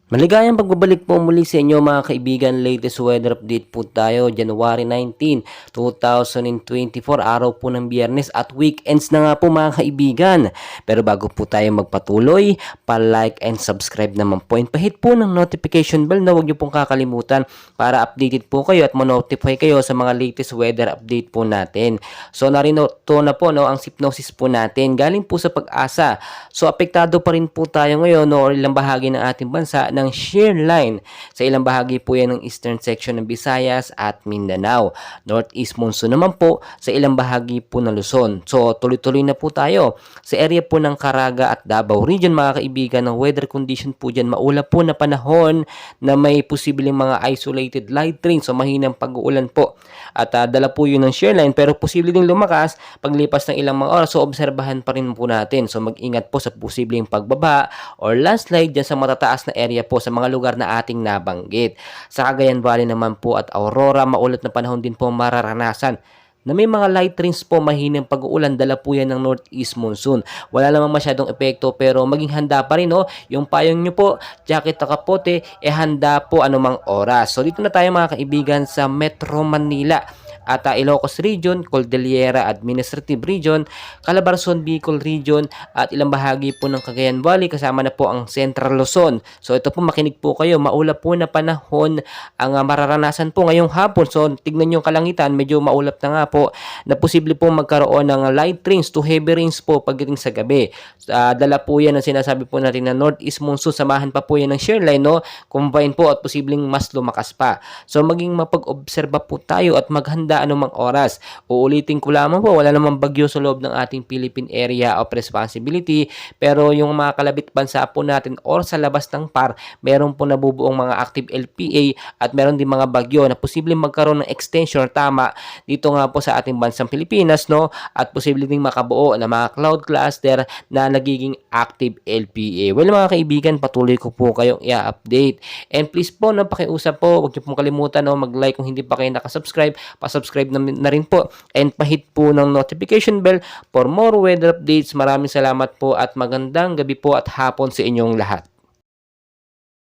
Maligayang pagbabalik po muli sa inyo mga kaibigan. Latest weather update po tayo. January 19, 2024. Araw po ng Biyernes at weekends na nga po mga kaibigan. Pero bago po tayo magpatuloy, pa-like and subscribe naman po. And pahit po ng notification bell na huwag niyo pong kakalimutan para updated po kayo at ma-notify kayo sa mga latest weather update po natin. So narito na po ang hypnosis po natin. Galing po sa Pag-asa. So apektado pa rin po tayo ngayon or ilang bahagi ng ating bansa ng shear line. Sa ilang bahagi po yan ng eastern section ng Visayas at Mindanao. Northeast monsoon naman po sa ilang bahagi po ng Luzon. So tuloy-tuloy na po tayo sa area po ng Caraga at Davao Region mga kaibigan. Ng weather condition po dyan, maulap po na panahon na may posibleng mga isolated light rain. So mahinang pag-uulan po. At dala po yun ng shear line pero posible ding lumakas paglipas ng ilang mga oras. So obserbahan pa rin po natin. So mag-ingat po sa posibleng pagbaba or landslide dyan sa matataas na area po sa mga lugar na ating nabanggit. Sa Cagayan Valley naman po at Aurora, maulat na panahon din po mararanasan na may mga light rains po, mahinang pag-uulan, dala po yan ng northeast monsoon. Wala namang masyadong epekto pero maging handa pa rin yung payong nyo po, jacket na kapote, handa po anumang oras. So dito na tayo mga kaibigan sa Metro Manila at Ilocos Region, Cordillera Administrative Region, Calabarzon, Bicol Region at ilang bahagi po ng Cagayan Valley kasama na po ang Central Luzon. So ito po, makinig po kayo, maulap po na panahon ang mararanasan po ngayong hapon. So tignan nyo kalangitan, medyo maulap na nga po na posible po magkaroon ng light rains to heavy rains po pagdating sa gabi. Dala po yan ang sinasabi po natin na northeast monsoon, samahan pa po yan ng shear line, combine po at posibleng mas lumakas pa. So maging mapag-obserba po tayo at maghanda anumang oras. Uulitin ko lamang po, wala namang bagyo sa loob ng ating Philippine Area of Responsibility, pero yung mga kalabit bansa po natin or sa labas ng PAR, meron po nabubuong mga active LPA at meron din mga bagyo na posibleng magkaroon ng extension tama dito nga po sa ating bansang Pilipinas, at posibleng ding makabuo na mga cloud cluster na nagiging active LPA. Well mga kaibigan, patuloy ko po kayong i-update. And please po, pakiusap po, huwag niyo pong kalimutan mag-like kung hindi pa kayo nakasubscribe, pasubscribe na rin po and pahit po ng notification bell for more weather updates. Maraming salamat po at magandang gabi po at hapon sa inyong lahat.